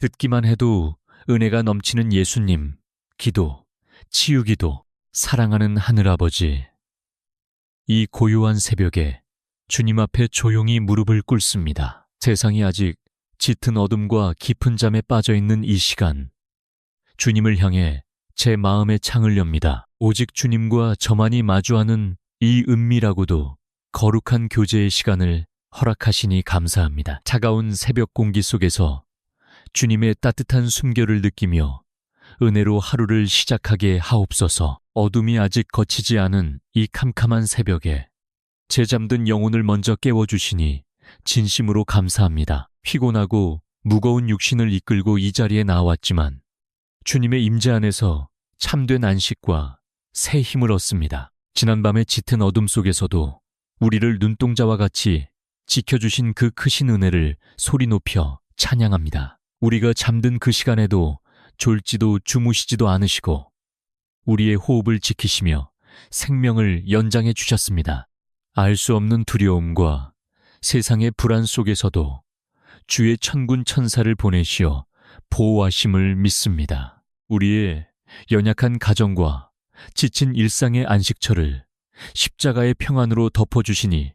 듣기만 해도 은혜가 넘치는 예수님, 기도, 치유기도, 사랑하는 하늘아버지. 이 고요한 새벽에 주님 앞에 조용히 무릎을 꿇습니다. 세상이 아직 짙은 어둠과 깊은 잠에 빠져있는 이 시간, 주님을 향해 제 마음의 창을 엽니다. 오직 주님과 저만이 마주하는 이 은밀하고도 거룩한 교제의 시간을 허락하시니 감사합니다. 차가운 새벽 공기 속에서 주님의 따뜻한 숨결을 느끼며 은혜로 하루를 시작하게 하옵소서. 어둠이 아직 거치지 않은 이 캄캄한 새벽에 제 잠든 영혼을 먼저 깨워주시니 진심으로 감사합니다. 피곤하고 무거운 육신을 이끌고 이 자리에 나왔지만 주님의 임재 안에서 참된 안식과 새 힘을 얻습니다. 지난밤의 짙은 어둠 속에서도 우리를 눈동자와 같이 지켜주신 그 크신 은혜를 소리 높여 찬양합니다. 우리가 잠든 그 시간에도 졸지도 주무시지도 않으시고 우리의 호흡을 지키시며 생명을 연장해 주셨습니다. 알 수 없는 두려움과 세상의 불안 속에서도 주의 천군 천사를 보내시어 보호하심을 믿습니다. 우리의 연약한 가정과 지친 일상의 안식처를 십자가의 평안으로 덮어주시니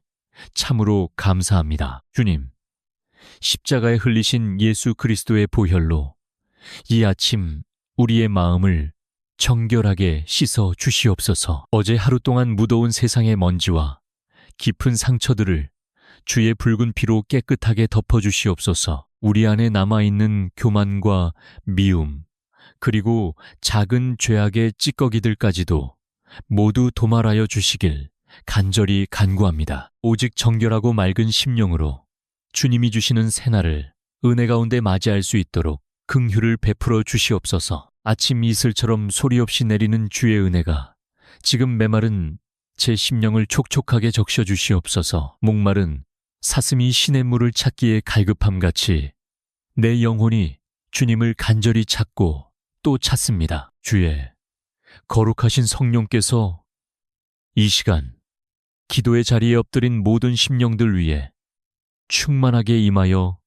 참으로 감사합니다. 주님, 십자가에 흘리신 예수 그리스도의 보혈로 이 아침 우리의 마음을 정결하게 씻어 주시옵소서. 어제 하루 동안 묻어온 세상의 먼지와 깊은 상처들을 주의 붉은 피로 깨끗하게 덮어주시옵소서. 우리 안에 남아있는 교만과 미움, 그리고 작은 죄악의 찌꺼기들까지도 모두 도말하여 주시길 간절히 간구합니다. 오직 정결하고 맑은 심령으로 주님이 주시는 새날을 은혜 가운데 맞이할 수 있도록 긍휼을 베풀어 주시옵소서. 아침 이슬처럼 소리 없이 내리는 주의 은혜가 지금 메마른 제 심령을 촉촉하게 적셔 주시옵소서. 목마른 사슴이 시냇물을 찾기에 갈급함같이 내 영혼이 주님을 간절히 찾고 또 찾습니다. 주의 거룩하신 성령께서 이 시간 기도의 자리에 엎드린 모든 심령들 위에 충만하게 임하여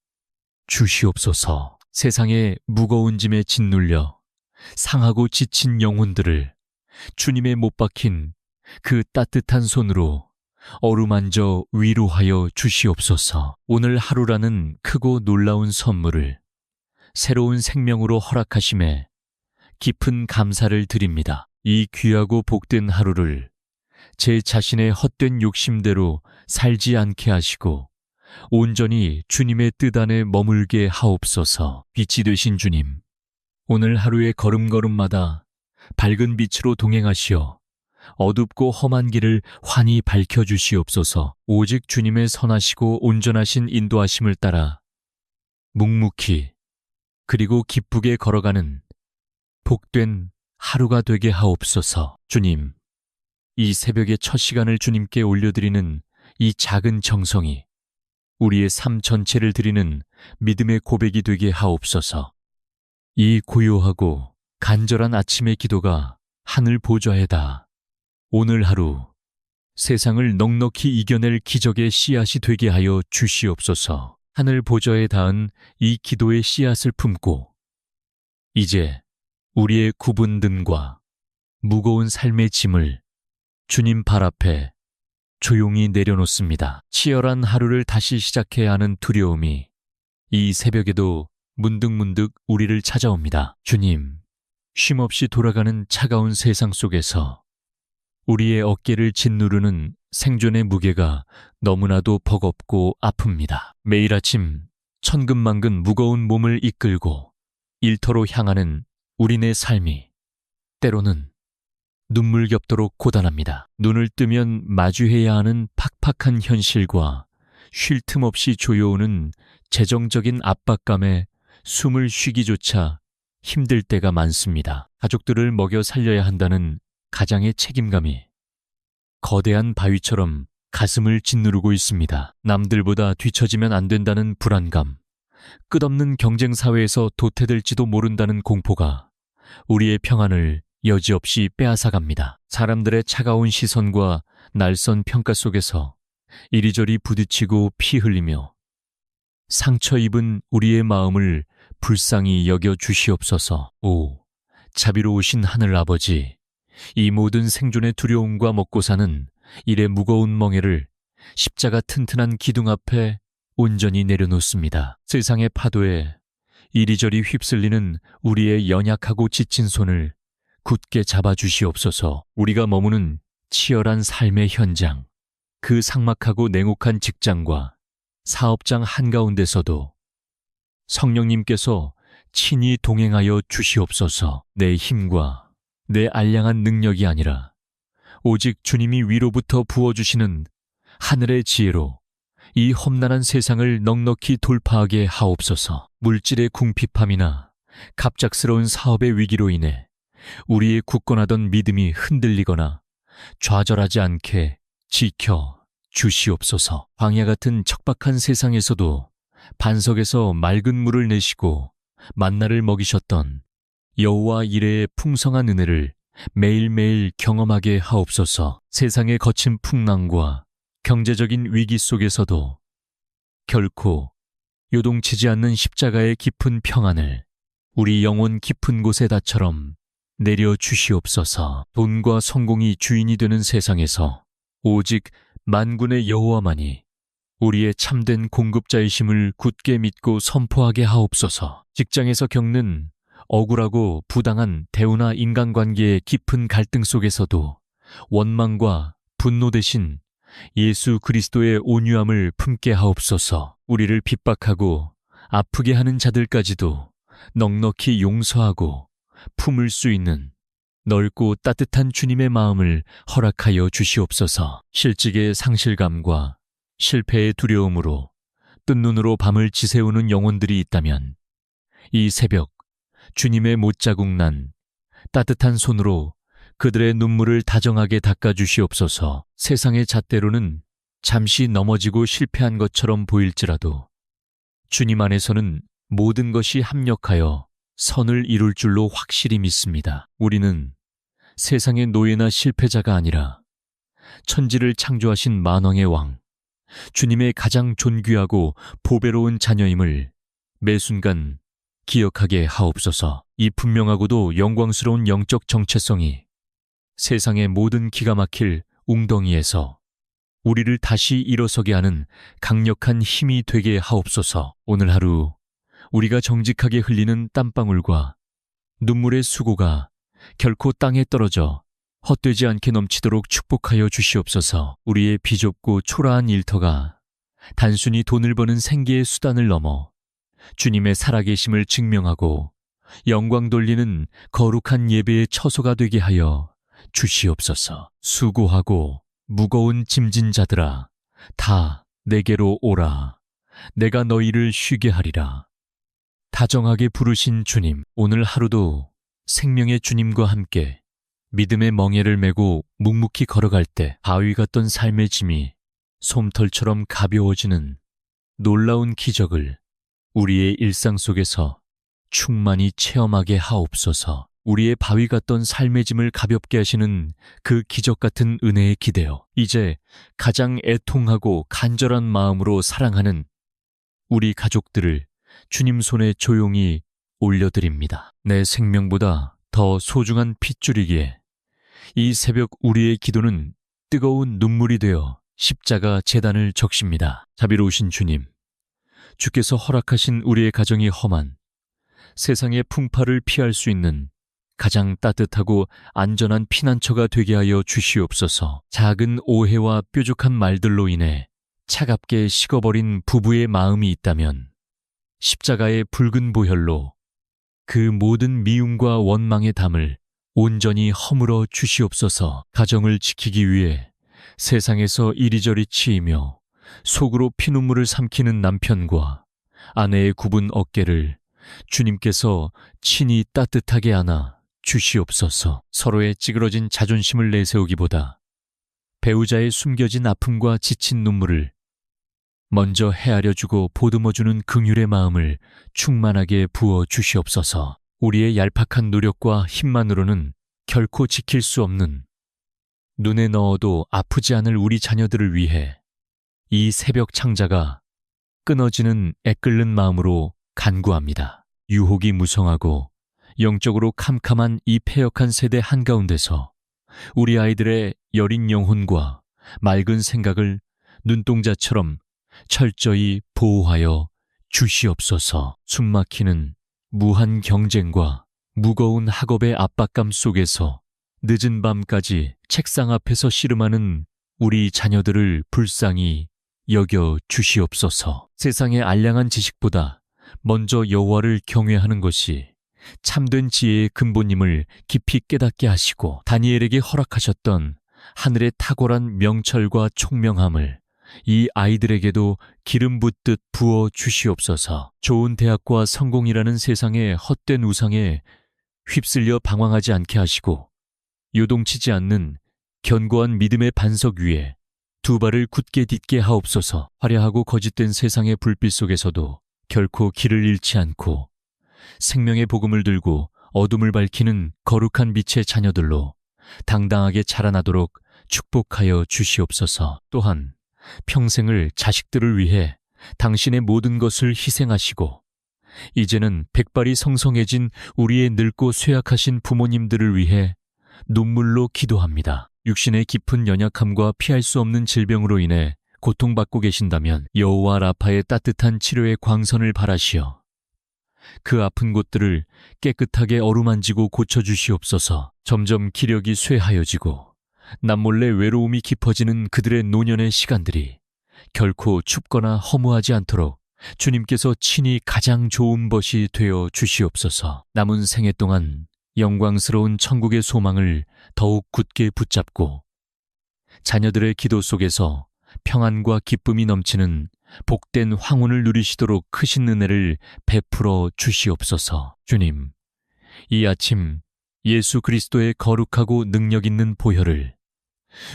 주시옵소서. 세상의 무거운 짐에 짓눌려 상하고 지친 영혼들을 주님의 못 박힌 그 따뜻한 손으로 어루만져 위로하여 주시옵소서. 오늘 하루라는 크고 놀라운 선물을 새로운 생명으로 허락하심에 깊은 감사를 드립니다. 이 귀하고 복된 하루를 제 자신의 헛된 욕심대로 살지 않게 하시고 온전히 주님의 뜻 안에 머물게 하옵소서. 빛이 되신 주님, 오늘 하루의 걸음걸음마다 밝은 빛으로 동행하시어 어둡고 험한 길을 환히 밝혀주시옵소서. 오직 주님의 선하시고 온전하신 인도하심을 따라 묵묵히 그리고 기쁘게 걸어가는 복된 하루가 되게 하옵소서. 주님, 이 새벽의 첫 시간을 주님께 올려드리는 이 작은 정성이 우리의 삶 전체를 드리는 믿음의 고백이 되게 하옵소서. 이 고요하고 간절한 아침의 기도가 하늘 보좌에 닿아 오늘 하루 세상을 넉넉히 이겨낼 기적의 씨앗이 되게 하여 주시옵소서. 하늘 보좌에 닿은 이 기도의 씨앗을 품고 이제 우리의 굽은 등과 무거운 삶의 짐을 주님 발 앞에 조용히 내려놓습니다. 치열한 하루를 다시 시작해야 하는 두려움이 이 새벽에도 문득문득 우리를 찾아옵니다. 주님, 쉼없이 돌아가는 차가운 세상 속에서 우리의 어깨를 짓누르는 생존의 무게가 너무나도 버겁고 아픕니다. 매일 아침 천근만근 무거운 몸을 이끌고 일터로 향하는 우리네 삶이 때로는 눈물겹도록 고단합니다. 눈을 뜨면 마주해야 하는 팍팍한 현실과 쉴 틈 없이 조여오는 재정적인 압박감에 숨을 쉬기조차 힘들 때가 많습니다. 가족들을 먹여 살려야 한다는 가장의 책임감이 거대한 바위처럼 가슴을 짓누르고 있습니다. 남들보다 뒤처지면 안 된다는 불안감, 끝없는 경쟁 사회에서 도태될지도 모른다는 공포가 우리의 평안을 여지없이 빼앗아갑니다. 사람들의 차가운 시선과 날선 평가 속에서 이리저리 부딪히고 피 흘리며 상처 입은 우리의 마음을 불쌍히 여겨 주시옵소서. 오, 자비로우신 하늘 아버지, 이 모든 생존의 두려움과 먹고 사는 일의 무거운 멍에를 십자가 튼튼한 기둥 앞에 온전히 내려놓습니다. 세상의 파도에 이리저리 휩쓸리는 우리의 연약하고 지친 손을 굳게 잡아주시옵소서. 우리가 머무는 치열한 삶의 현장, 그 삭막하고 냉혹한 직장과 사업장 한가운데서도 성령님께서 친히 동행하여 주시옵소서. 내 힘과 내 알량한 능력이 아니라 오직 주님이 위로부터 부어주시는 하늘의 지혜로 이 험난한 세상을 넉넉히 돌파하게 하옵소서. 물질의 궁핍함이나 갑작스러운 사업의 위기로 인해 우리의 굳건하던 믿음이 흔들리거나 좌절하지 않게 지켜 주시옵소서. 광야 같은 척박한 세상에서도 반석에서 맑은 물을 내시고 만나를 먹이셨던 여호와 이레의 풍성한 은혜를 매일매일 경험하게 하옵소서. 세상의 거친 풍랑과 경제적인 위기 속에서도 결코 요동치지 않는 십자가의 깊은 평안을 우리 영혼 깊은 곳에다처럼 내려주시옵소서. 돈과 성공이 주인이 되는 세상에서 오직 만군의 여호와만이 우리의 참된 공급자이심을 굳게 믿고 선포하게 하옵소서. 직장에서 겪는 억울하고 부당한 대우나 인간관계의 깊은 갈등 속에서도 원망과 분노 대신 예수 그리스도의 온유함을 품게 하옵소서. 우리를 핍박하고 아프게 하는 자들까지도 넉넉히 용서하고 품을 수 있는 넓고 따뜻한 주님의 마음을 허락하여 주시옵소서. 실직의 상실감과 실패의 두려움으로 뜬 눈으로 밤을 지새우는 영혼들이 있다면 이 새벽 주님의 못자국 난 따뜻한 손으로 그들의 눈물을 다정하게 닦아주시옵소서. 세상의 잣대로는 잠시 넘어지고 실패한 것처럼 보일지라도 주님 안에서는 모든 것이 합력하여 선을 이룰 줄로 확실히 믿습니다. 우리는 세상의 노예나 실패자가 아니라 천지를 창조하신 만왕의 왕, 주님의 가장 존귀하고 보배로운 자녀임을 매 순간 기억하게 하옵소서. 이 분명하고도 영광스러운 영적 정체성이 세상의 모든 기가 막힐 웅덩이에서 우리를 다시 일어서게 하는 강력한 힘이 되게 하옵소서. 오늘 하루 우리가 정직하게 흘리는 땀방울과 눈물의 수고가 결코 땅에 떨어져 헛되지 않게 넘치도록 축복하여 주시옵소서. 우리의 비좁고 초라한 일터가 단순히 돈을 버는 생계의 수단을 넘어 주님의 살아계심을 증명하고 영광 돌리는 거룩한 예배의 처소가 되게 하여 주시옵소서. 수고하고 무거운 짐진 자들아, 다 내게로 오라. 내가 너희를 쉬게 하리라. 다정하게 부르신 주님, 오늘 하루도 생명의 주님과 함께 믿음의 멍에를 메고 묵묵히 걸어갈 때 바위 같던 삶의 짐이 솜털처럼 가벼워지는 놀라운 기적을 우리의 일상 속에서 충만히 체험하게 하옵소서. 우리의 바위 같던 삶의 짐을 가볍게 하시는 그 기적 같은 은혜에 기대어 이제 가장 애통하고 간절한 마음으로 사랑하는 우리 가족들을 주님 손에 조용히 올려드립니다. 내 생명보다 더 소중한 핏줄이기에 이 새벽 우리의 기도는 뜨거운 눈물이 되어 십자가 제단을 적십니다. 자비로우신 주님, 주께서 허락하신 우리의 가정이 험한 세상의 풍파를 피할 수 있는 가장 따뜻하고 안전한 피난처가 되게 하여 주시옵소서. 작은 오해와 뾰족한 말들로 인해 차갑게 식어버린 부부의 마음이 있다면 십자가의 붉은 보혈로 그 모든 미움과 원망의 담을 온전히 허물어 주시옵소서. 가정을 지키기 위해 세상에서 이리저리 치이며 속으로 피눈물을 삼키는 남편과 아내의 굽은 어깨를 주님께서 친히 따뜻하게 안아 주시옵소서. 서로의 찌그러진 자존심을 내세우기보다 배우자의 숨겨진 아픔과 지친 눈물을 먼저 헤아려주고 보듬어주는 긍휼의 마음을 충만하게 부어 주시옵소서. 우리의 얄팍한 노력과 힘만으로는 결코 지킬 수 없는 눈에 넣어도 아프지 않을 우리 자녀들을 위해 이 새벽 창자가 끊어지는 애끓는 마음으로 간구합니다. 유혹이 무성하고 영적으로 캄캄한 이 패역한 세대 한가운데서 우리 아이들의 여린 영혼과 맑은 생각을 눈동자처럼 철저히 보호하여 주시옵소서. 숨막히는 무한 경쟁과 무거운 학업의 압박감 속에서 늦은 밤까지 책상 앞에서 씨름하는 우리 자녀들을 불쌍히 여겨 주시옵소서. 세상의 알량한 지식보다 먼저 여호와를 경외하는 것이 참된 지혜의 근본임을 깊이 깨닫게 하시고 다니엘에게 허락하셨던 하늘의 탁월한 명철과 총명함을 이 아이들에게도 기름 붓듯 부어 주시옵소서. 좋은 대학과 성공이라는 세상의 헛된 우상에 휩쓸려 방황하지 않게 하시고 요동치지 않는 견고한 믿음의 반석 위에 두 발을 굳게 딛게 하옵소서. 화려하고 거짓된 세상의 불빛 속에서도 결코 길을 잃지 않고 생명의 복음을 들고 어둠을 밝히는 거룩한 빛의 자녀들로 당당하게 자라나도록 축복하여 주시옵소서. 또한 평생을 자식들을 위해 당신의 모든 것을 희생하시고 이제는 백발이 성성해진 우리의 늙고 쇠약하신 부모님들을 위해 눈물로 기도합니다. 육신의 깊은 연약함과 피할 수 없는 질병으로 인해 고통받고 계신다면 여호와 라파의 따뜻한 치료의 광선을 바라시어 그 아픈 곳들을 깨끗하게 어루만지고 고쳐주시옵소서. 점점 기력이 쇠하여지고 남몰래 외로움이 깊어지는 그들의 노년의 시간들이 결코 춥거나 허무하지 않도록 주님께서 친히 가장 좋은 벗이 되어 주시옵소서. 남은 생애 동안 영광스러운 천국의 소망을 더욱 굳게 붙잡고 자녀들의 기도 속에서 평안과 기쁨이 넘치는 복된 황혼을 누리시도록 크신 은혜를 베풀어 주시옵소서. 주님, 이 아침 예수 그리스도의 거룩하고 능력 있는 보혈을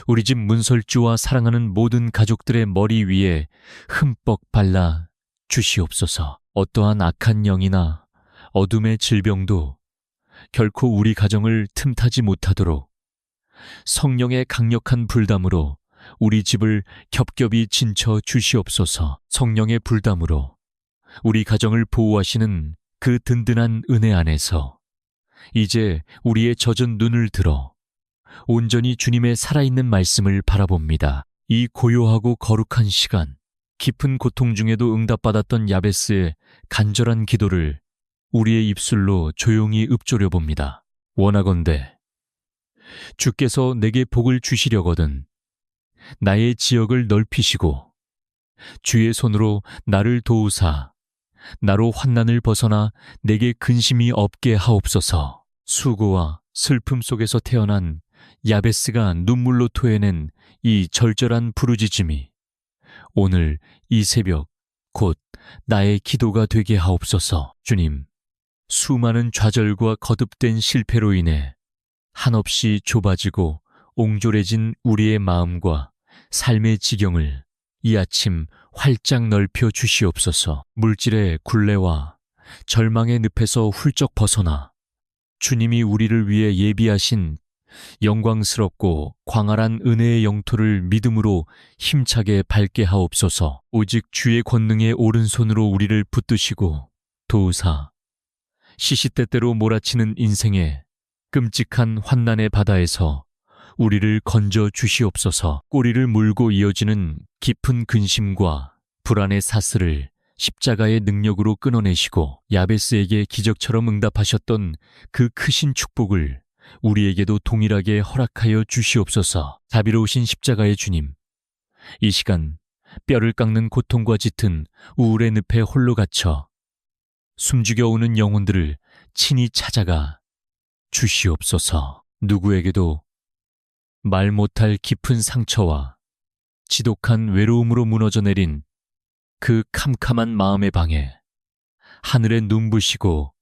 우리 집 문설주와 사랑하는 모든 가족들의 머리 위에 흠뻑 발라 주시옵소서. 어떠한 악한 영이나 어둠의 질병도 결코 우리 가정을 틈타지 못하도록 성령의 강력한 불담으로 우리 집을 겹겹이 진쳐 주시옵소서. 성령의 불담으로 우리 가정을 보호하시는 그 든든한 은혜 안에서 이제 우리의 젖은 눈을 들어 온전히 주님의 살아있는 말씀을 바라봅니다. 이 고요하고 거룩한 시간, 깊은 고통 중에도 응답받았던 야베스의 간절한 기도를 우리의 입술로 조용히 읊조려 봅니다. 원하건대 주께서 내게 복을 주시려거든 나의 지역을 넓히시고 주의 손으로 나를 도우사 나로 환난을 벗어나 내게 근심이 없게 하옵소서. 수고와 슬픔 속에서 태어난 야베스가 눈물로 토해낸 이 절절한 부르짖음이 오늘 이 새벽 곧 나의 기도가 되게 하옵소서. 주님, 수많은 좌절과 거듭된 실패로 인해 한없이 좁아지고 옹졸해진 우리의 마음과 삶의 지경을 이 아침 활짝 넓혀 주시옵소서. 물질의 굴레와 절망의 늪에서 훌쩍 벗어나 주님이 우리를 위해 예비하신 영광스럽고 광활한 은혜의 영토를 믿음으로 힘차게 밟게 하옵소서. 오직 주의 권능의 오른손으로 우리를 붙드시고 도우사 시시때때로 몰아치는 인생의 끔찍한 환난의 바다에서 우리를 건져 주시옵소서. 꼬리를 물고 이어지는 깊은 근심과 불안의 사슬을 십자가의 능력으로 끊어내시고 야베스에게 기적처럼 응답하셨던 그 크신 축복을 우리에게도 동일하게 허락하여 주시옵소서. 자비로우신 십자가의 주님, 이 시간 뼈를 깎는 고통과 짙은 우울의 늪에 홀로 갇혀 숨죽여 오는 영혼들을 친히 찾아가 주시옵소서. 누구에게도 말 못할 깊은 상처와 지독한 외로움으로 무너져 내린 그 캄캄한 마음의 방에 하늘의 눈부시고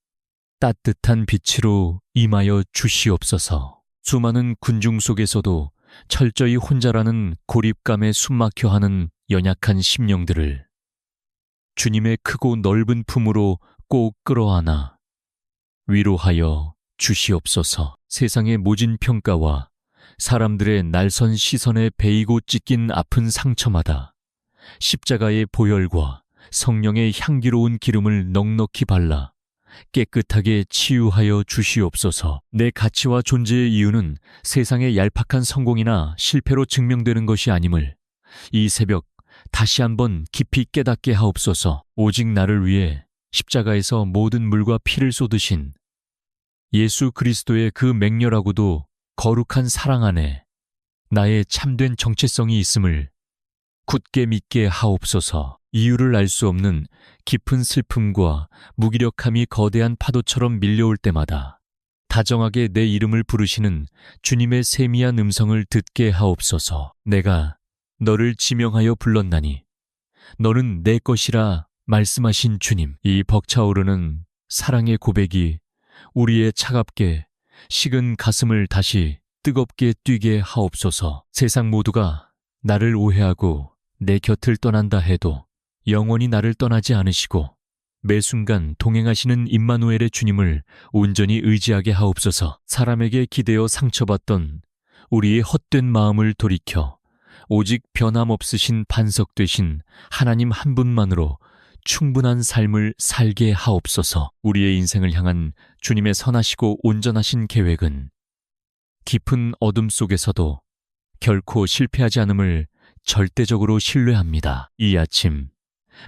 따뜻한 빛으로 임하여 주시옵소서. 수많은 군중 속에서도 철저히 혼자라는 고립감에 숨막혀 하는 연약한 심령들을 주님의 크고 넓은 품으로 꼭 끌어안아 위로하여 주시옵소서. 세상의 모진 평가와 사람들의 날선 시선에 베이고 찢긴 아픈 상처마다 십자가의 보혈과 성령의 향기로운 기름을 넉넉히 발라 깨끗하게 치유하여 주시옵소서. 내 가치와 존재의 이유는 세상의 얄팍한 성공이나 실패로 증명되는 것이 아님을 이 새벽 다시 한번 깊이 깨닫게 하옵소서. 오직 나를 위해 십자가에서 모든 물과 피를 쏟으신 예수 그리스도의 그 맹렬하고도 거룩한 사랑 안에 나의 참된 정체성이 있음을 굳게 믿게 하옵소서. 이유를 알 수 없는 깊은 슬픔과 무기력함이 거대한 파도처럼 밀려올 때마다 다정하게 내 이름을 부르시는 주님의 세미한 음성을 듣게 하옵소서. 내가 너를 지명하여 불렀나니 너는 내 것이라 말씀하신 주님. 이 벅차오르는 사랑의 고백이 우리의 차갑게 식은 가슴을 다시 뜨겁게 뛰게 하옵소서. 세상 모두가 나를 오해하고 내 곁을 떠난다 해도 영원히 나를 떠나지 않으시고 매 순간 동행하시는 임마누엘의 주님을 온전히 의지하게 하옵소서. 사람에게 기대어 상처받던 우리의 헛된 마음을 돌이켜 오직 변함없으신 반석 되신 하나님 한 분만으로 충분한 삶을 살게 하옵소서. 우리의 인생을 향한 주님의 선하시고 온전하신 계획은 깊은 어둠 속에서도 결코 실패하지 않음을 절대적으로 신뢰합니다. 이 아침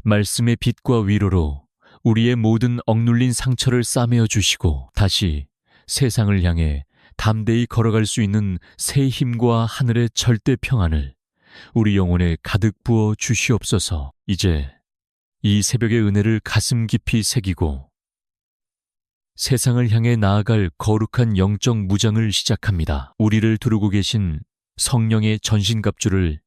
말씀의 빛과 위로로 우리의 모든 억눌린 상처를 싸매어 주시고 다시 세상을 향해 담대히 걸어갈 수 있는 새 힘과 하늘의 절대 평안을 우리 영혼에 가득 부어 주시옵소서. 이제 이 새벽의 은혜를 가슴 깊이 새기고 세상을 향해 나아갈 거룩한 영적 무장을 시작합니다. 우리를 두르고 계신 성령의 전신갑주를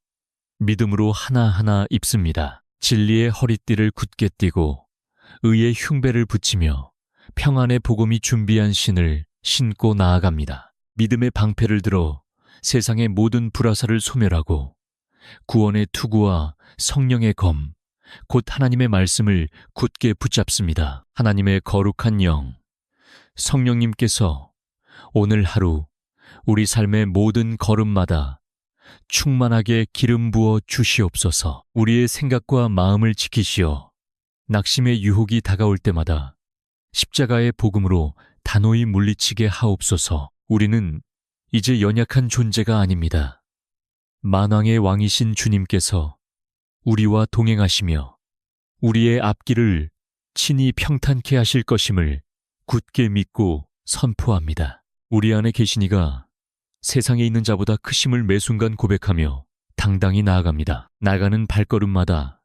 믿음으로 하나하나 입습니다. 진리의 허리띠를 굳게 띠고 의의 흉배를 붙이며 평안의 복음이 준비한 신을 신고 나아갑니다. 믿음의 방패를 들어 세상의 모든 불화살을 소멸하고 구원의 투구와 성령의 검, 곧 하나님의 말씀을 굳게 붙잡습니다. 하나님의 거룩한 영, 성령님께서 오늘 하루 우리 삶의 모든 걸음마다 충만하게 기름 부어 주시옵소서. 우리의 생각과 마음을 지키시어 낙심의 유혹이 다가올 때마다 십자가의 복음으로 단호히 물리치게 하옵소서. 우리는 이제 연약한 존재가 아닙니다. 만왕의 왕이신 주님께서 우리와 동행하시며 우리의 앞길을 친히 평탄케 하실 것임을 굳게 믿고 선포합니다. 우리 안에 계시니가 세상에 있는 자보다 크심을 매 순간 고백하며 당당히 나아갑니다. 나가는 발걸음마다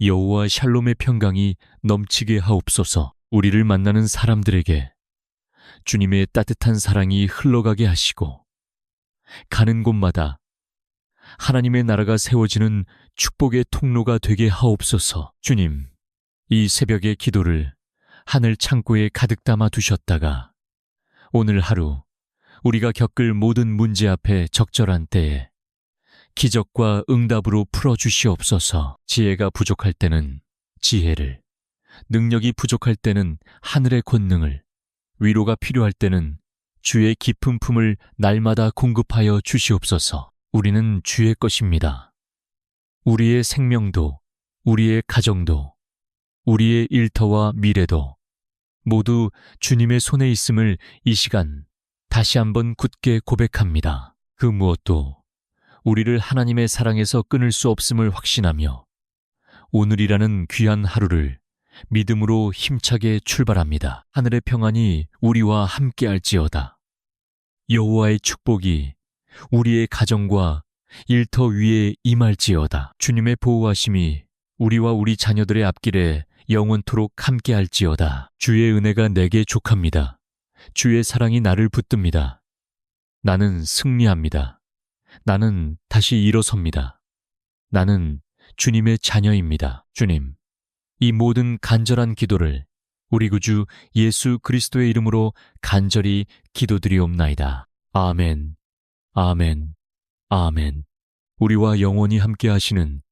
여호와 샬롬의 평강이 넘치게 하옵소서. 우리를 만나는 사람들에게 주님의 따뜻한 사랑이 흘러가게 하시고 가는 곳마다 하나님의 나라가 세워지는 축복의 통로가 되게 하옵소서. 주님, 이 새벽의 기도를 하늘 창고에 가득 담아 두셨다가 오늘 하루 우리가 겪을 모든 문제 앞에 적절한 때에 기적과 응답으로 풀어주시옵소서. 지혜가 부족할 때는 지혜를, 능력이 부족할 때는 하늘의 권능을, 위로가 필요할 때는 주의 깊은 품을 날마다 공급하여 주시옵소서. 우리는 주의 것입니다. 우리의 생명도, 우리의 가정도, 우리의 일터와 미래도 모두 주님의 손에 있음을 이 시간 다시 한번 굳게 고백합니다. 그 무엇도 우리를 하나님의 사랑에서 끊을 수 없음을 확신하며 오늘이라는 귀한 하루를 믿음으로 힘차게 출발합니다. 하늘의 평안이 우리와 함께할지어다. 여호와의 축복이 우리의 가정과 일터 위에 임할지어다. 주님의 보호하심이 우리와 우리 자녀들의 앞길에 영원토록 함께할지어다. 주의 은혜가 내게 족합니다. 주의 사랑이 나를 붙듭니다. 나는 승리합니다. 나는 다시 일어섭니다. 나는 주님의 자녀입니다. 주님, 이 모든 간절한 기도를 우리 구주 예수 그리스도의 이름으로 간절히 기도드리옵나이다. 아멘, 아멘, 아멘. 우리와 영원히 함께 하시는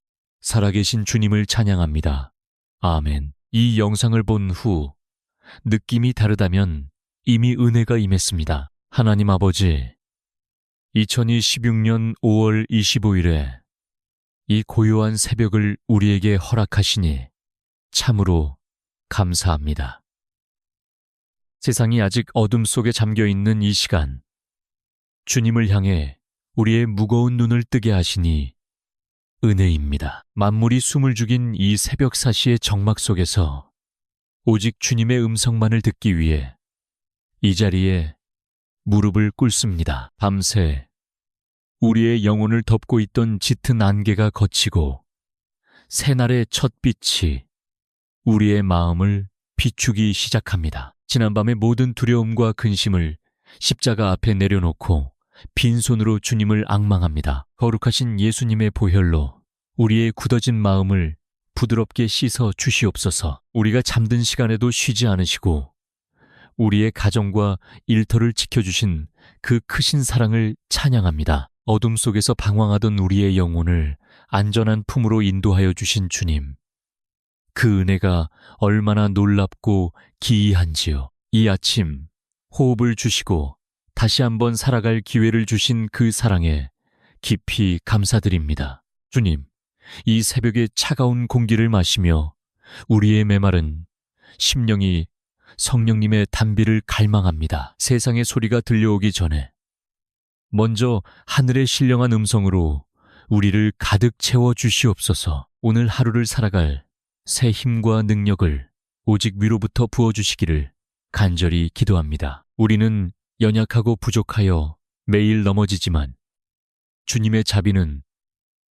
살아계신 주님을 찬양합니다. 아멘. 이 영상을 본 후 느낌이 다르다면 이미 은혜가 임했습니다. 하나님 아버지, 2026년 5월 25일에 이 고요한 새벽을 우리에게 허락하시니 참으로 감사합니다. 세상이 아직 어둠 속에 잠겨 있는 이 시간, 주님을 향해 우리의 무거운 눈을 뜨게 하시니 은혜입니다. 만물이 숨을 죽인 이 새벽 사시의 정막 속에서 오직 주님의 음성만을 듣기 위해 이 자리에 무릎을 꿇습니다. 밤새 우리의 영혼을 덮고 있던 짙은 안개가 걷히고 새날의 첫 빛이 우리의 마음을 비추기 시작합니다. 지난밤의 모든 두려움과 근심을 십자가 앞에 내려놓고 빈손으로 주님을 앙망합니다. 거룩하신 예수님의 보혈로 우리의 굳어진 마음을 부드럽게 씻어 주시옵소서. 우리가 잠든 시간에도 쉬지 않으시고 우리의 가정과 일터를 지켜주신 그 크신 사랑을 찬양합니다. 어둠 속에서 방황하던 우리의 영혼을 안전한 품으로 인도하여 주신 주님. 그 은혜가 얼마나 놀랍고 기이한지요. 이 아침 호흡을 주시고 다시 한번 살아갈 기회를 주신 그 사랑에 깊이 감사드립니다. 주님, 이 새벽의 차가운 공기를 마시며 우리의 메마른 심령이 성령님의 단비를 갈망합니다. 세상의 소리가 들려오기 전에 먼저 하늘의 신령한 음성으로 우리를 가득 채워 주시옵소서. 오늘 하루를 살아갈 새 힘과 능력을 오직 위로부터 부어주시기를 간절히 기도합니다. 우리는 연약하고 부족하여 매일 넘어지지만 주님의 자비는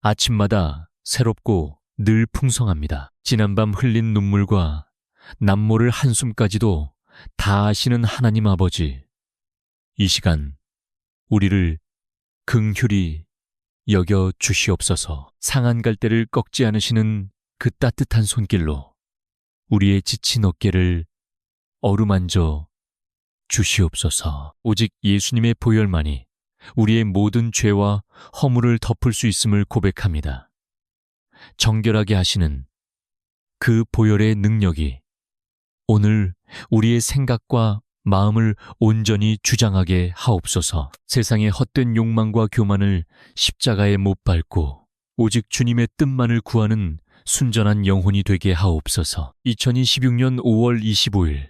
아침마다 새롭고 늘 풍성합니다. 지난밤 흘린 눈물과 남모를 한숨까지도 다 아시는 하나님 아버지, 이 시간 우리를 긍휼히 여겨 주시옵소서. 상한 갈대를 꺾지 않으시는 그 따뜻한 손길로 우리의 지친 어깨를 어루만져 주시옵소서. 오직 예수님의 보혈만이 우리의 모든 죄와 허물을 덮을 수 있음을 고백합니다. 정결하게 하시는 그 보혈의 능력이 오늘 우리의 생각과 마음을 온전히 주장하게 하옵소서. 세상의 헛된 욕망과 교만을 십자가에 못 밟고 오직 주님의 뜻만을 구하는 순전한 영혼이 되게 하옵소서. 2026년 5월 25일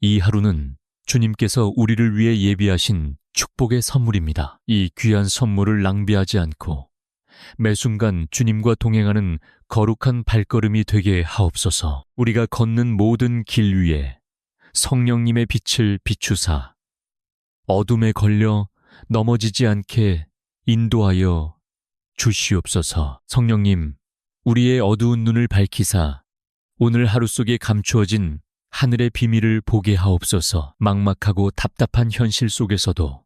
이 하루는 주님께서 우리를 위해 예비하신 축복의 선물입니다. 이 귀한 선물을 낭비하지 않고 매 순간 주님과 동행하는 거룩한 발걸음이 되게 하옵소서. 우리가 걷는 모든 길 위에 성령님의 빛을 비추사 어둠에 걸려 넘어지지 않게 인도하여 주시옵소서. 성령님, 우리의 어두운 눈을 밝히사 오늘 하루 속에 감추어진 하늘의 비밀을 보게 하옵소서. 막막하고 답답한 현실 속에서도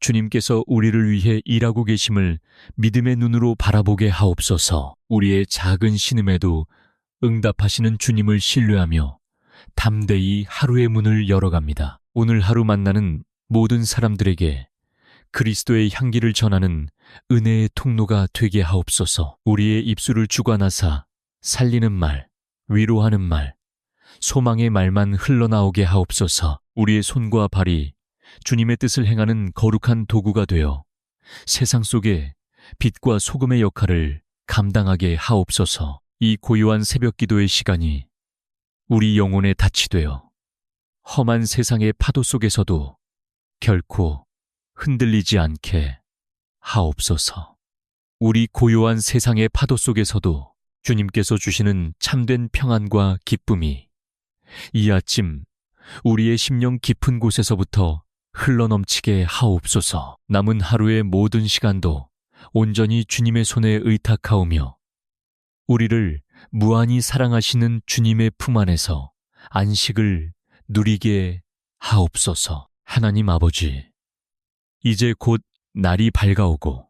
주님께서 우리를 위해 일하고 계심을 믿음의 눈으로 바라보게 하옵소서. 우리의 작은 신음에도 응답하시는 주님을 신뢰하며 담대히 하루의 문을 열어갑니다. 오늘 하루 만나는 모든 사람들에게 그리스도의 향기를 전하는 은혜의 통로가 되게 하옵소서. 우리의 입술을 주관하사 살리는 말, 위로하는 말, 소망의 말만 흘러나오게 하옵소서. 우리의 손과 발이 주님의 뜻을 행하는 거룩한 도구가 되어 세상 속에 빛과 소금의 역할을 감당하게 하옵소서. 이 고요한 새벽 기도의 시간이 우리 영혼에 닻이 되어 험한 세상의 파도 속에서도 결코 흔들리지 않게 하옵소서. 우리 고요한 세상의 파도 속에서도 주님께서 주시는 참된 평안과 기쁨이 이 아침 우리의 심령 깊은 곳에서부터 흘러넘치게 하옵소서. 남은 하루의 모든 시간도 온전히 주님의 손에 의탁하오며 우리를 무한히 사랑하시는 주님의 품 안에서 안식을 누리게 하옵소서. 하나님 아버지, 이제 곧 날이 밝아오고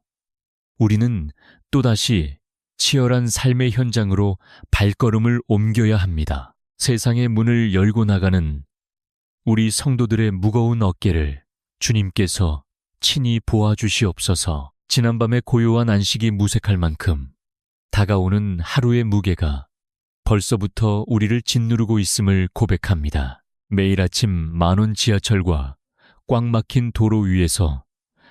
우리는 또다시 치열한 삶의 현장으로 발걸음을 옮겨야 합니다. 세상의 문을 열고 나가는 우리 성도들의 무거운 어깨를 주님께서 친히 보아주시옵소서. 지난밤의 고요한 안식이 무색할 만큼 다가오는 하루의 무게가 벌써부터 우리를 짓누르고 있음을 고백합니다. 매일 아침 만원 지하철과 꽉 막힌 도로 위에서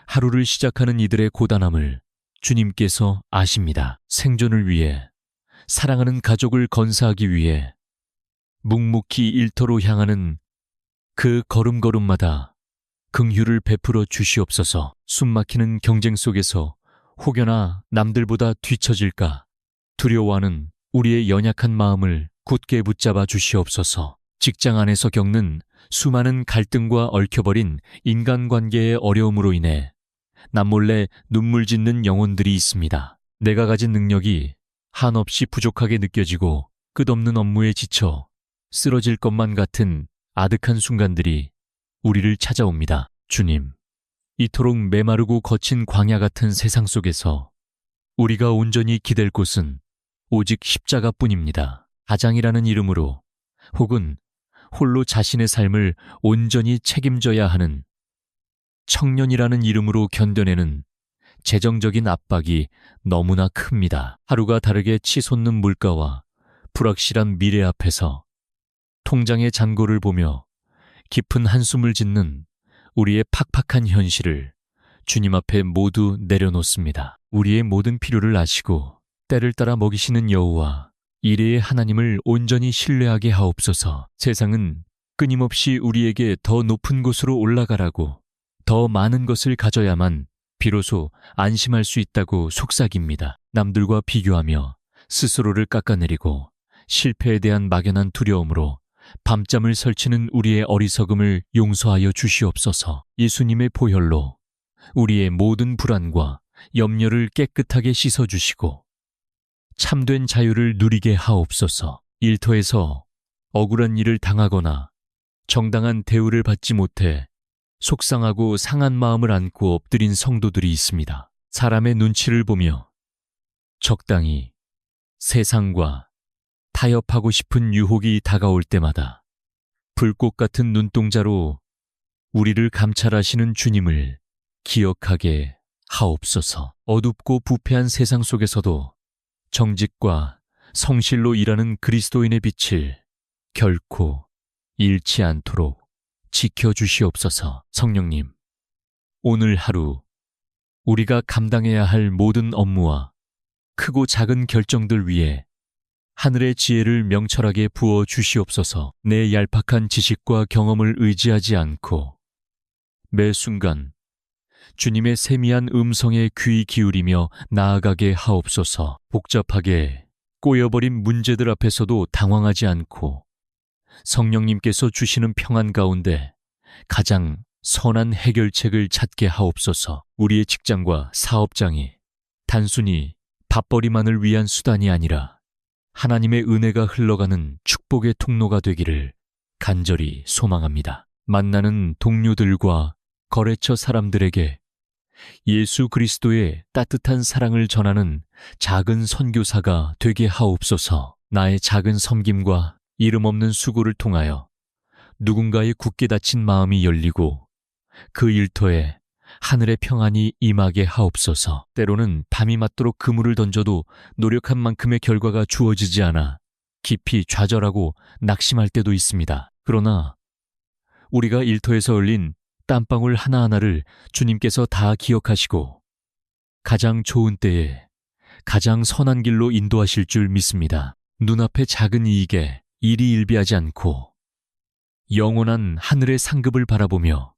하루를 시작하는 이들의 고단함을 주님께서 아십니다. 생존을 위해, 사랑하는 가족을 건사하기 위해 묵묵히 일터로 향하는 그 걸음걸음마다 긍휼을 베풀어 주시옵소서. 숨막히는 경쟁 속에서 혹여나 남들보다 뒤처질까 두려워하는 우리의 연약한 마음을 굳게 붙잡아 주시옵소서. 직장 안에서 겪는 수많은 갈등과 얽혀버린 인간관계의 어려움으로 인해 남몰래 눈물 짓는 영혼들이 있습니다. 내가 가진 능력이 한없이 부족하게 느껴지고 끝없는 업무에 지쳐 쓰러질 것만 같은 아득한 순간들이 우리를 찾아옵니다. 주님, 이토록 메마르고 거친 광야 같은 세상 속에서 우리가 온전히 기댈 곳은 오직 십자가뿐입니다. 가장이라는 이름으로 혹은 홀로 자신의 삶을 온전히 책임져야 하는 청년이라는 이름으로 견뎌내는 재정적인 압박이 너무나 큽니다. 하루가 다르게 치솟는 물가와 불확실한 미래 앞에서 통장의 잔고를 보며 깊은 한숨을 짓는 우리의 팍팍한 현실을 주님 앞에 모두 내려놓습니다. 우리의 모든 필요를 아시고 때를 따라 먹이시는 여호와 이레의 하나님을 온전히 신뢰하게 하옵소서. 세상은 끊임없이 우리에게 더 높은 곳으로 올라가라고 더 많은 것을 가져야만 비로소 안심할 수 있다고 속삭입니다. 남들과 비교하며 스스로를 깎아내리고 실패에 대한 막연한 두려움으로 밤잠을 설치는 우리의 어리석음을 용서하여 주시옵소서. 예수님의 보혈로 우리의 모든 불안과 염려를 깨끗하게 씻어주시고 참된 자유를 누리게 하옵소서. 일터에서 억울한 일을 당하거나 정당한 대우를 받지 못해 속상하고 상한 마음을 안고 엎드린 성도들이 있습니다. 사람의 눈치를 보며 적당히 세상과 타협하고 싶은 유혹이 다가올 때마다 불꽃 같은 눈동자로 우리를 감찰하시는 주님을 기억하게 하옵소서. 어둡고 부패한 세상 속에서도 정직과 성실로 일하는 그리스도인의 빛을 결코 잃지 않도록 지켜주시옵소서. 성령님, 오늘 하루 우리가 감당해야 할 모든 업무와 크고 작은 결정들 위에 하늘의 지혜를 명철하게 부어 주시옵소서. 내 얄팍한 지식과 경험을 의지하지 않고 매 순간 주님의 세미한 음성에 귀 기울이며 나아가게 하옵소서. 복잡하게 꼬여버린 문제들 앞에서도 당황하지 않고 성령님께서 주시는 평안 가운데 가장 선한 해결책을 찾게 하옵소서. 우리의 직장과 사업장이 단순히 밥벌이만을 위한 수단이 아니라 하나님의 은혜가 흘러가는 축복의 통로가 되기를 간절히 소망합니다. 만나는 동료들과 거래처 사람들에게 예수 그리스도의 따뜻한 사랑을 전하는 작은 선교사가 되게 하옵소서. 나의 작은 섬김과 이름 없는 수고를 통하여 누군가의 굳게 닫힌 마음이 열리고 그 일터에 하늘의 평안이 임하게 하옵소서. 때로는 밤이 맞도록 그물을 던져도 노력한 만큼의 결과가 주어지지 않아 깊이 좌절하고 낙심할 때도 있습니다. 그러나 우리가 일터에서 흘린 땀방울 하나하나를 주님께서 다 기억하시고 가장 좋은 때에 가장 선한 길로 인도하실 줄 믿습니다. 눈앞의 작은 이익에 일희일비하지 않고 영원한 하늘의 상급을 바라보며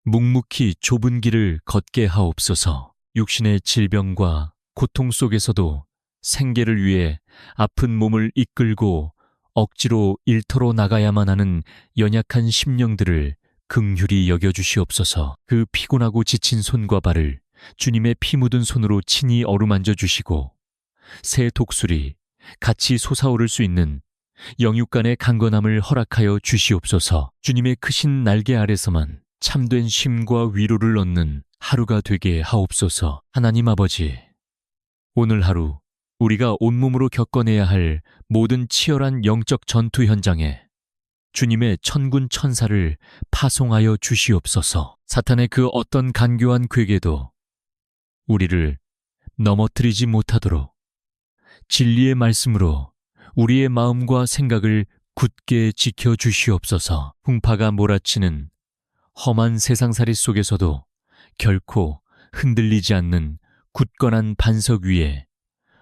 묵묵히 좁은 길을 걷게 하옵소서. 육신의 질병과 고통 속에서도 생계를 위해 아픈 몸을 이끌고 억지로 일터로 나가야만 하는 연약한 심령들을 긍휼히 여겨주시옵소서. 그 피곤하고 지친 손과 발을 주님의 피 묻은 손으로 친히 어루만져 주시고 새 독수리 같이 솟아오를 수 있는 영육간의 강건함을 허락하여 주시옵소서. 주님의 크신 날개 아래서만 참된 쉼과 위로를 얻는 하루가 되게 하옵소서. 하나님 아버지, 오늘 하루 우리가 온몸으로 겪어내야 할 모든 치열한 영적 전투 현장에 주님의 천군 천사를 파송하여 주시옵소서. 사탄의 그 어떤 간교한 괴계도 우리를 넘어뜨리지 못하도록 진리의 말씀으로 우리의 마음과 생각을 굳게 지켜주시옵소서. 풍파가 몰아치는 험한 세상살이 속에서도 결코 흔들리지 않는 굳건한 반석 위에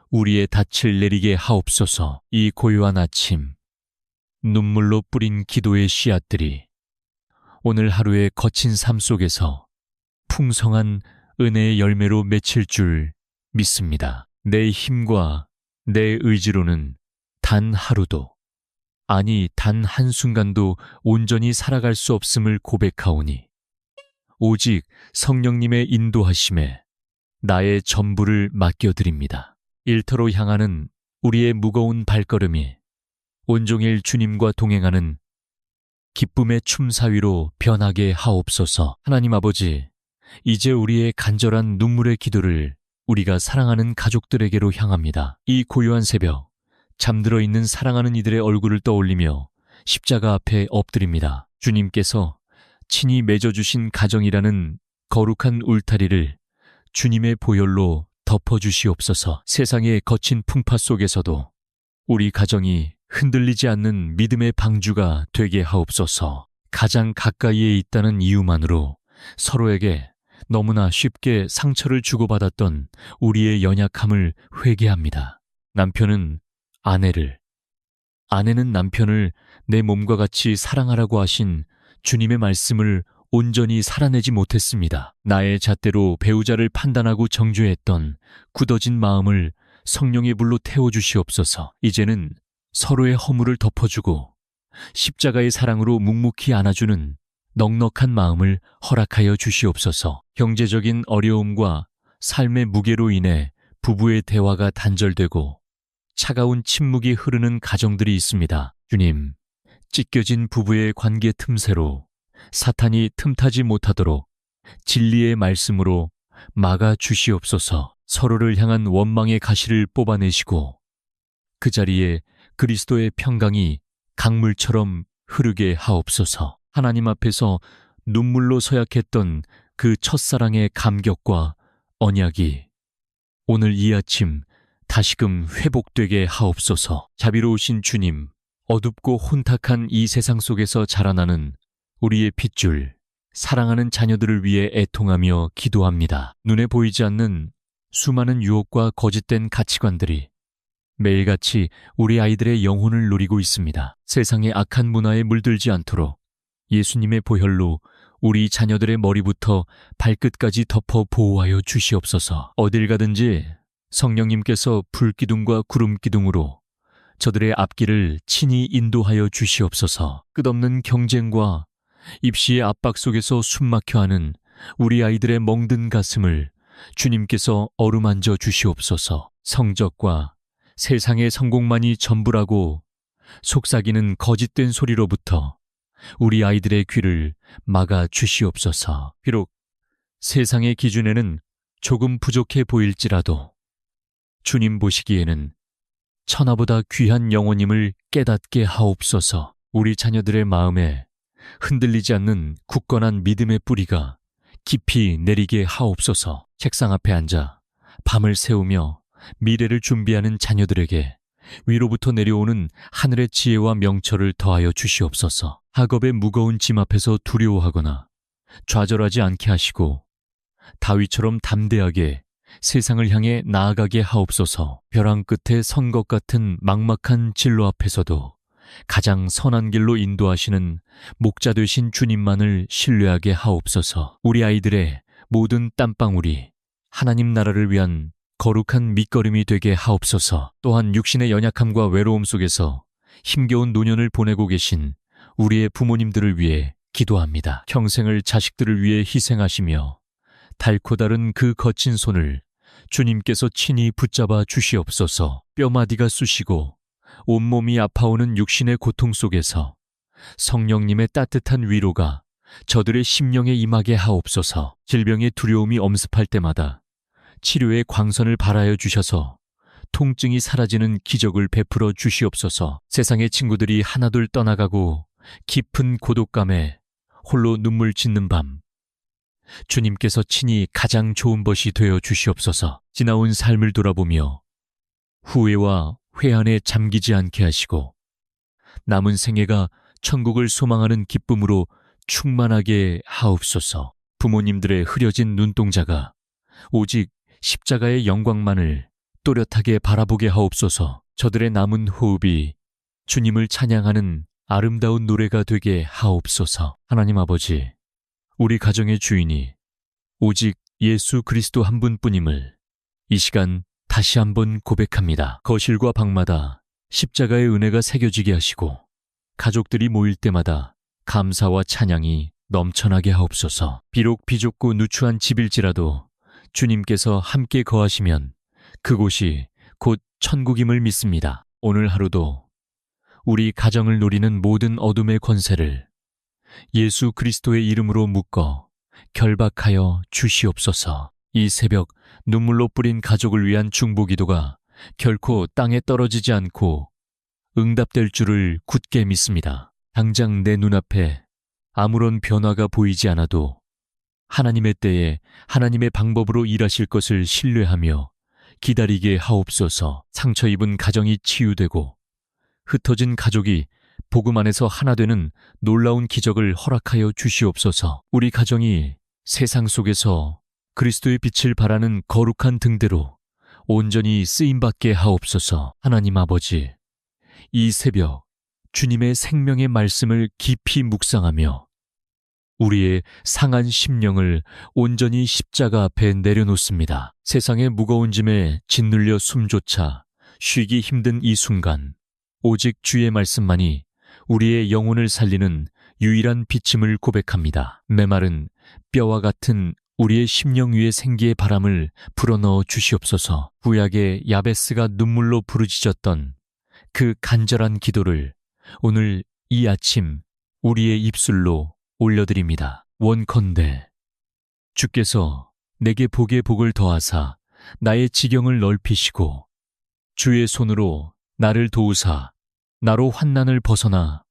우리의 닻을 내리게 하옵소서. 이 고요한 아침, 눈물로 뿌린 기도의 씨앗들이 오늘 하루의 거친 삶 속에서 풍성한 은혜의 열매로 맺힐 줄 믿습니다. 내 힘과 내 의지로는 단 하루도, 아니 단 한순간도 온전히 살아갈 수 없음을 고백하오니 오직 성령님의 인도하심에 나의 전부를 맡겨드립니다. 일터로 향하는 우리의 무거운 발걸음이 온종일 주님과 동행하는 기쁨의 춤사위로 변하게 하옵소서. 하나님 아버지, 이제 우리의 간절한 눈물의 기도를 우리가 사랑하는 가족들에게로 향합니다. 이 고요한 새벽, 잠들어 있는 사랑하는 이들의 얼굴을 떠올리며 십자가 앞에 엎드립니다. 주님께서 친히 맺어주신 가정이라는 거룩한 울타리를 주님의 보혈로 덮어주시옵소서. 세상의 거친 풍파 속에서도 우리 가정이 흔들리지 않는 믿음의 방주가 되게 하옵소서. 가장 가까이에 있다는 이유만으로 서로에게 너무나 쉽게 상처를 주고받았던 우리의 연약함을 회개합니다. 남편은 아내를, 아내는 남편을 내 몸과 같이 사랑하라고 하신 주님의 말씀을 온전히 살아내지 못했습니다. 나의 잣대로 배우자를 판단하고 정죄했던 굳어진 마음을 성령의 불로 태워주시옵소서. 이제는 서로의 허물을 덮어주고 십자가의 사랑으로 묵묵히 안아주는 넉넉한 마음을 허락하여 주시옵소서. 경제적인 어려움과 삶의 무게로 인해 부부의 대화가 단절되고 차가운 침묵이 흐르는 가정들이 있습니다. 주님, 찢겨진 부부의 관계 틈새로 사탄이 틈타지 못하도록 진리의 말씀으로 막아 주시옵소서. 서로를 향한 원망의 가시를 뽑아내시고 그 자리에 그리스도의 평강이 강물처럼 흐르게 하옵소서. 하나님 앞에서 눈물로 서약했던 그 첫사랑의 감격과 언약이 오늘 이 아침 다시금 회복되게 하옵소서. 자비로우신 주님, 어둡고 혼탁한 이 세상 속에서 자라나는 우리의 핏줄, 사랑하는 자녀들을 위해 애통하며 기도합니다. 눈에 보이지 않는 수많은 유혹과 거짓된 가치관들이 매일같이 우리 아이들의 영혼을 노리고 있습니다. 세상의 악한 문화에 물들지 않도록 예수님의 보혈로 우리 자녀들의 머리부터 발끝까지 덮어 보호하여 주시옵소서. 어딜 가든지 성령님께서 불기둥과 구름기둥으로 저들의 앞길을 친히 인도하여 주시옵소서. 끝없는 경쟁과 입시의 압박 속에서 숨막혀하는 우리 아이들의 멍든 가슴을 주님께서 어루만져 주시옵소서. 성적과 세상의 성공만이 전부라고 속삭이는 거짓된 소리로부터 우리 아이들의 귀를 막아 주시옵소서. 비록 세상의 기준에는 조금 부족해 보일지라도 주님 보시기에는 천하보다 귀한 영혼임을 깨닫게 하옵소서. 우리 자녀들의 마음에 흔들리지 않는 굳건한 믿음의 뿌리가 깊이 내리게 하옵소서. 책상 앞에 앉아 밤을 새우며 미래를 준비하는 자녀들에게 위로부터 내려오는 하늘의 지혜와 명철을 더하여 주시옵소서. 학업의 무거운 짐 앞에서 두려워하거나 좌절하지 않게 하시고 다윗처럼 담대하게 세상을 향해 나아가게 하옵소서. 벼랑 끝에 선 것 같은 막막한 진로 앞에서도 가장 선한 길로 인도하시는 목자 되신 주님만을 신뢰하게 하옵소서. 우리 아이들의 모든 땀방울이 하나님 나라를 위한 거룩한 밑거름이 되게 하옵소서. 또한 육신의 연약함과 외로움 속에서 힘겨운 노년을 보내고 계신 우리의 부모님들을 위해 기도합니다. 평생을 자식들을 위해 희생하시며 달고 다른 그 거친 손을 주님께서 친히 붙잡아 주시옵소서. 뼈마디가 쑤시고 온몸이 아파오는 육신의 고통 속에서 성령님의 따뜻한 위로가 저들의 심령에 임하게 하옵소서. 질병의 두려움이 엄습할 때마다 치료의 광선을 발하여 주셔서 통증이 사라지는 기적을 베풀어 주시옵소서. 세상의 친구들이 하나둘 떠나가고 깊은 고독감에 홀로 눈물 짓는 밤, 주님께서 친히 가장 좋은 것이 되어 주시옵소서. 지나온 삶을 돌아보며 후회와 회한에 잠기지 않게 하시고 남은 생애가 천국을 소망하는 기쁨으로 충만하게 하옵소서. 부모님들의 흐려진 눈동자가 오직 십자가의 영광만을 또렷하게 바라보게 하옵소서. 저들의 남은 호흡이 주님을 찬양하는 아름다운 노래가 되게 하옵소서. 하나님 아버지, 우리 가정의 주인이 오직 예수 그리스도 한 분뿐임을 이 시간 다시 한번 고백합니다. 거실과 방마다 십자가의 은혜가 새겨지게 하시고 가족들이 모일 때마다 감사와 찬양이 넘쳐나게 하옵소서. 비록 비좁고 누추한 집일지라도 주님께서 함께 거하시면 그곳이 곧 천국임을 믿습니다. 오늘 하루도 우리 가정을 노리는 모든 어둠의 권세를 예수 그리스도의 이름으로 묶어 결박하여 주시옵소서. 이 새벽 눈물로 뿌린 가족을 위한 중보기도가 결코 땅에 떨어지지 않고 응답될 줄을 굳게 믿습니다. 당장 내 눈앞에 아무런 변화가 보이지 않아도 하나님의 때에 하나님의 방법으로 일하실 것을 신뢰하며 기다리게 하옵소서. 상처 입은 가정이 치유되고 흩어진 가족이 복음 안에서 하나 되는 놀라운 기적을 허락하여 주시옵소서. 우리 가정이 세상 속에서 그리스도의 빛을 발하는 거룩한 등대로 온전히 쓰임받게 하옵소서. 하나님 아버지, 이 새벽 주님의 생명의 말씀을 깊이 묵상하며 우리의 상한 심령을 온전히 십자가 앞에 내려놓습니다. 세상의 무거운 짐에 짓눌려 숨조차 쉬기 힘든 이 순간, 오직 주의 말씀만이 우리의 영혼을 살리는 유일한 빛임을 고백합니다. 메마른 뼈와 같은 우리의 심령 위에 생기의 바람을 불어넣어 주시옵소서. 구약의 야베스가 눈물로 부르짖었던 그 간절한 기도를 오늘 이 아침 우리의 입술로 올려드립니다. 원컨대 주께서 내게 복에 복을 더하사 나의 지경을 넓히시고 주의 손으로 나를 도우사 나로 환난을 벗어나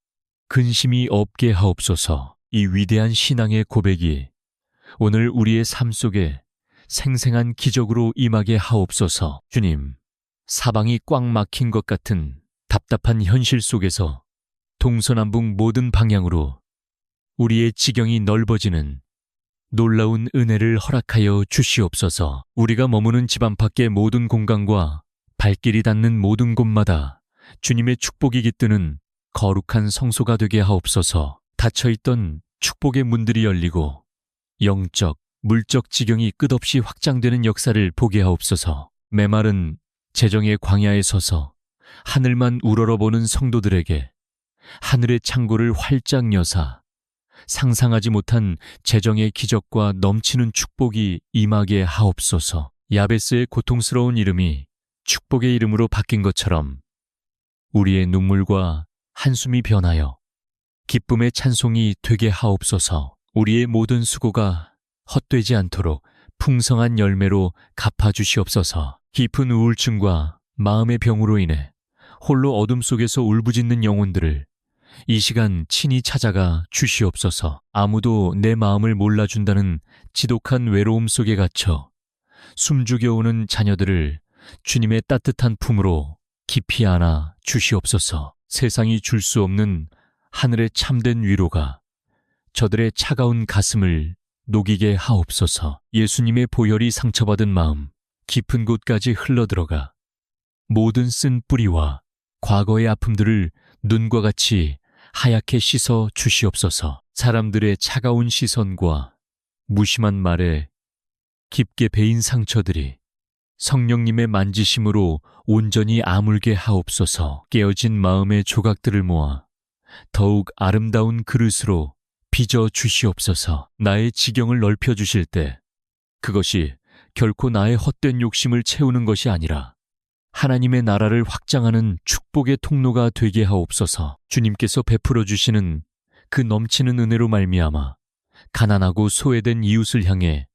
근심이 없게 하옵소서. 이 위대한 신앙의 고백이 오늘 우리의 삶 속에 생생한 기적으로 임하게 하옵소서. 주님, 사방이 꽉 막힌 것 같은 답답한 현실 속에서 동서남북 모든 방향으로 우리의 지경이 넓어지는 놀라운 은혜를 허락하여 주시옵소서. 우리가 머무는 집 안팎의 모든 공간과 발길이 닿는 모든 곳마다 주님의 축복이 깃드는 거룩한 성소가 되게 하옵소서. 닫혀있던 축복의 문들이 열리고 영적, 물적 지경이 끝없이 확장되는 역사를 보게 하옵소서. 메마른 재정의 광야에 서서 하늘만 우러러보는 성도들에게 하늘의 창고를 활짝 여사 상상하지 못한 재정의 기적과 넘치는 축복이 임하게 하옵소서. 야베스의 고통스러운 이름이 축복의 이름으로 바뀐 것처럼 우리의 눈물과 한숨이 변하여 기쁨의 찬송이 되게 하옵소서. 우리의 모든 수고가 헛되지 않도록 풍성한 열매로 갚아주시옵소서. 깊은 우울증과 마음의 병으로 인해 홀로 어둠 속에서 울부짖는 영혼들을 이 시간 친히 찾아가 주시옵소서. 아무도 내 마음을 몰라준다는 지독한 외로움 속에 갇혀 숨죽여오는 자녀들을 주님의 따뜻한 품으로 깊이 안아 주시옵소서. 세상이 줄 수 없는 하늘의 참된 위로가 저들의 차가운 가슴을 녹이게 하옵소서. 예수님의 보혈이 상처받은 마음 깊은 곳까지 흘러들어가 모든 쓴 뿌리와 과거의 아픔들을 눈과 같이 하얗게 씻어 주시옵소서. 사람들의 차가운 시선과 무심한 말에 깊게 베인 상처들이 성령님의 만지심으로 온전히 아물게 하옵소서. 깨어진 마음의 조각들을 모아 더욱 아름다운 그릇으로 빚어 주시옵소서. 나의 지경을 넓혀 주실 때 그것이 결코 나의 헛된 욕심을 채우는 것이 아니라 하나님의 나라를 확장하는 축복의 통로가 되게 하옵소서. 주님께서 베풀어 주시는 그 넘치는 은혜로 말미암아 가난하고 소외된 이웃을 향해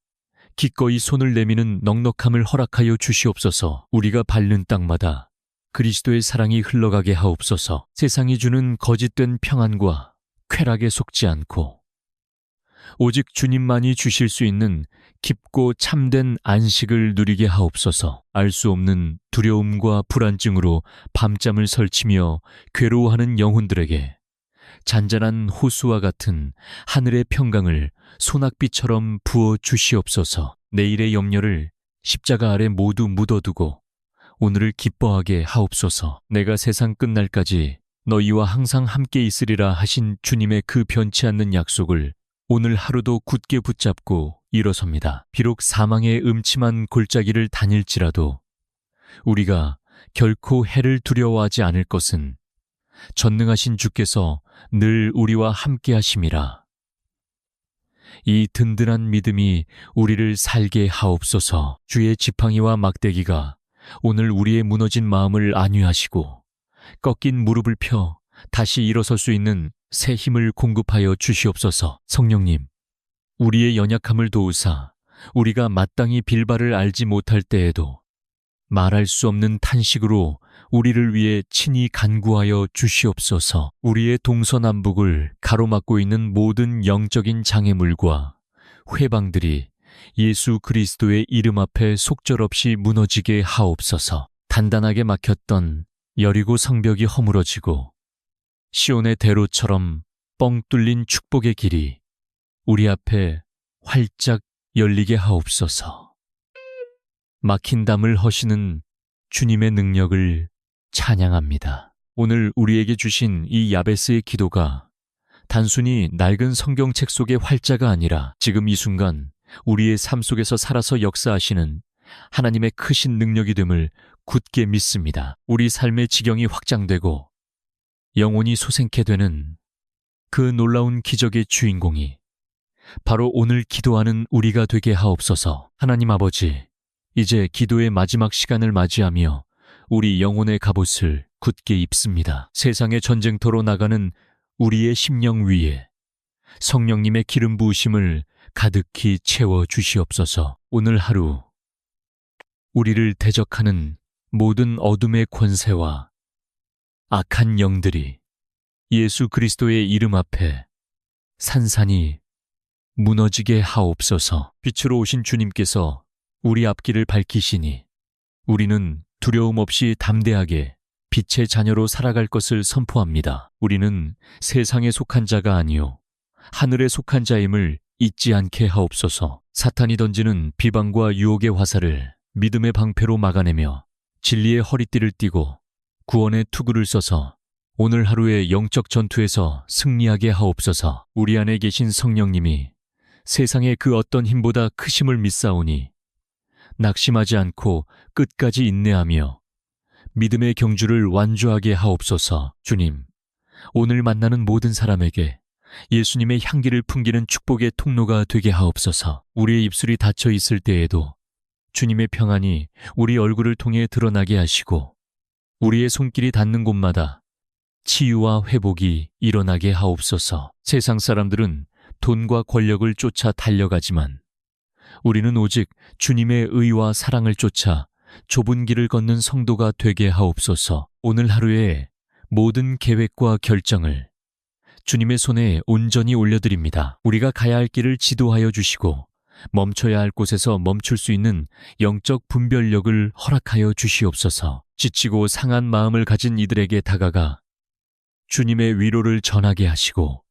기꺼이 손을 내미는 넉넉함을 허락하여 주시옵소서. 우리가 밟는 땅마다 그리스도의 사랑이 흘러가게 하옵소서. 세상이 주는 거짓된 평안과 쾌락에 속지 않고 오직 주님만이 주실 수 있는 깊고 참된 안식을 누리게 하옵소서. 알 수 없는 두려움과 불안증으로 밤잠을 설치며 괴로워하는 영혼들에게 잔잔한 호수와 같은 하늘의 평강을 소낙비처럼 부어 주시옵소서. 내일의 염려를 십자가 아래 모두 묻어두고 오늘을 기뻐하게 하옵소서. 내가 세상 끝날까지 너희와 항상 함께 있으리라 하신 주님의 그 변치 않는 약속을 오늘 하루도 굳게 붙잡고 일어섭니다. 비록 사망의 음침한 골짜기를 다닐지라도 우리가 결코 해를 두려워하지 않을 것은 전능하신 주께서 늘 우리와 함께 하심이라. 이 든든한 믿음이 우리를 살게 하옵소서. 주의 지팡이와 막대기가 오늘 우리의 무너진 마음을 안위하시고 꺾인 무릎을 펴 다시 일어설 수 있는 새 힘을 공급하여 주시옵소서. 성령님, 우리의 연약함을 도우사 우리가 마땅히 빌바를 알지 못할 때에도 말할 수 없는 탄식으로 우리를 위해 친히 간구하여 주시옵소서. 우리의 동서남북을 가로막고 있는 모든 영적인 장애물과 회방들이 예수 그리스도의 이름 앞에 속절없이 무너지게 하옵소서. 단단하게 막혔던 여리고 성벽이 허물어지고 시온의 대로처럼 뻥 뚫린 축복의 길이 우리 앞에 활짝 열리게 하옵소서. 막힌 담을 허시는 주님의 능력을 찬양합니다. 오늘 우리에게 주신 이 야베스의 기도가 단순히 낡은 성경책 속의 활자가 아니라 지금 이 순간 우리의 삶 속에서 살아서 역사하시는 하나님의 크신 능력이 됨을 굳게 믿습니다. 우리 삶의 지경이 확장되고 영혼이 솟생케 되는 그 놀라운 기적의 주인공이 바로 오늘 기도하는 우리가 되게 하옵소서. 하나님 아버지, 이제 기도의 마지막 시간을 맞이하며 우리 영혼의 갑옷을 굳게 입습니다. 세상의 전쟁터로 나가는 우리의 심령 위에 성령님의 기름 부으심을 가득히 채워 주시옵소서. 오늘 하루 우리를 대적하는 모든 어둠의 권세와 악한 영들이 예수 그리스도의 이름 앞에 산산이 무너지게 하옵소서. 빛으로 오신 주님께서 우리 앞길을 밝히시니 우리는 두려움 없이 담대하게 빛의 자녀로 살아갈 것을 선포합니다. 우리는 세상에 속한 자가 아니요 하늘에 속한 자임을 잊지 않게 하옵소서. 사탄이 던지는 비방과 유혹의 화살을 믿음의 방패로 막아내며 진리의 허리띠를 띠고 구원의 투구를 써서 오늘 하루의 영적 전투에서 승리하게 하옵소서. 우리 안에 계신 성령님이 세상의 그 어떤 힘보다 크심을 믿사오니 낙심하지 않고 끝까지 인내하며 믿음의 경주를 완주하게 하옵소서. 주님, 오늘 만나는 모든 사람에게 예수님의 향기를 풍기는 축복의 통로가 되게 하옵소서. 우리의 입술이 닫혀 있을 때에도 주님의 평안이 우리 얼굴을 통해 드러나게 하시고 우리의 손길이 닿는 곳마다 치유와 회복이 일어나게 하옵소서. 세상 사람들은 돈과 권력을 쫓아 달려가지만 우리는 오직 주님의 의와 사랑을 쫓아 좁은 길을 걷는 성도가 되게 하옵소서. 오늘 하루의 모든 계획과 결정을 주님의 손에 온전히 올려드립니다. 우리가 가야 할 길을 지도하여 주시고 멈춰야 할 곳에서 멈출 수 있는 영적 분별력을 허락하여 주시옵소서. 지치고 상한 마음을 가진 이들에게 다가가 주님의 위로를 전하게 하시고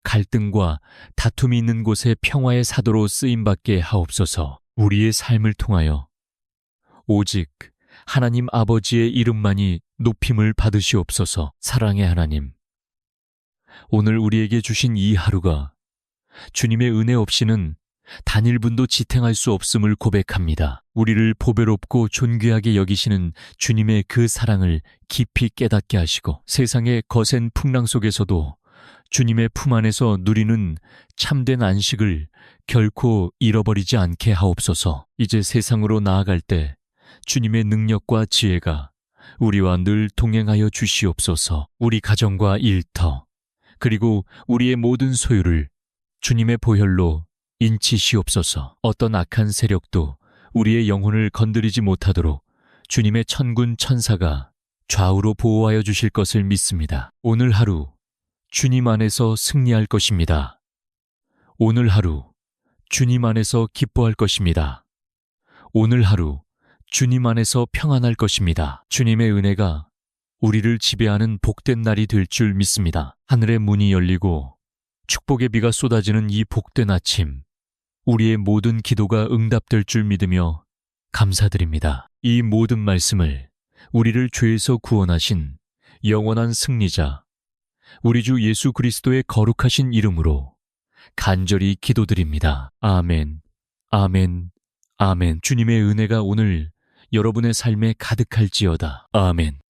갈등과 다툼이 있는 곳에 평화의 사도로 쓰임받게 하옵소서. 우리의 삶을 통하여 오직 하나님 아버지의 이름만이 높임을 받으시옵소서. 사랑의 하나님, 오늘 우리에게 주신 이 하루가 주님의 은혜 없이는 단 1분도 지탱할 수 없음을 고백합니다. 우리를 보배롭고 존귀하게 여기시는 주님의 그 사랑을 깊이 깨닫게 하시고 세상의 거센 풍랑 속에서도 주님의 품 안에서 누리는 참된 안식을 결코 잃어버리지 않게 하옵소서. 이제 세상으로 나아갈 때 주님의 능력과 지혜가 우리와 늘 동행하여 주시옵소서. 우리 가정과 일터 그리고 우리의 모든 소유를 주님의 보혈로 인치시옵소서. 어떤 악한 세력도 우리의 영혼을 건드리지 못하도록 주님의 천군 천사가 좌우로 보호하여 주실 것을 믿습니다. 오늘 하루 주님 안에서 승리할 것입니다. 오늘 하루 주님 안에서 기뻐할 것입니다. 오늘 하루 주님 안에서 평안할 것입니다. 주님의 은혜가 우리를 지배하는 복된 날이 될 줄 믿습니다. 하늘의 문이 열리고 축복의 비가 쏟아지는 이 복된 아침, 우리의 모든 기도가 응답될 줄 믿으며 감사드립니다. 이 모든 말씀을 우리를 죄에서 구원하신 영원한 승리자, 우리 주 예수 그리스도의 거룩하신 이름으로 간절히 기도드립니다. 아멘, 아멘, 아멘. 주님의 은혜가 오늘 여러분의 삶에 가득할지어다. 아멘.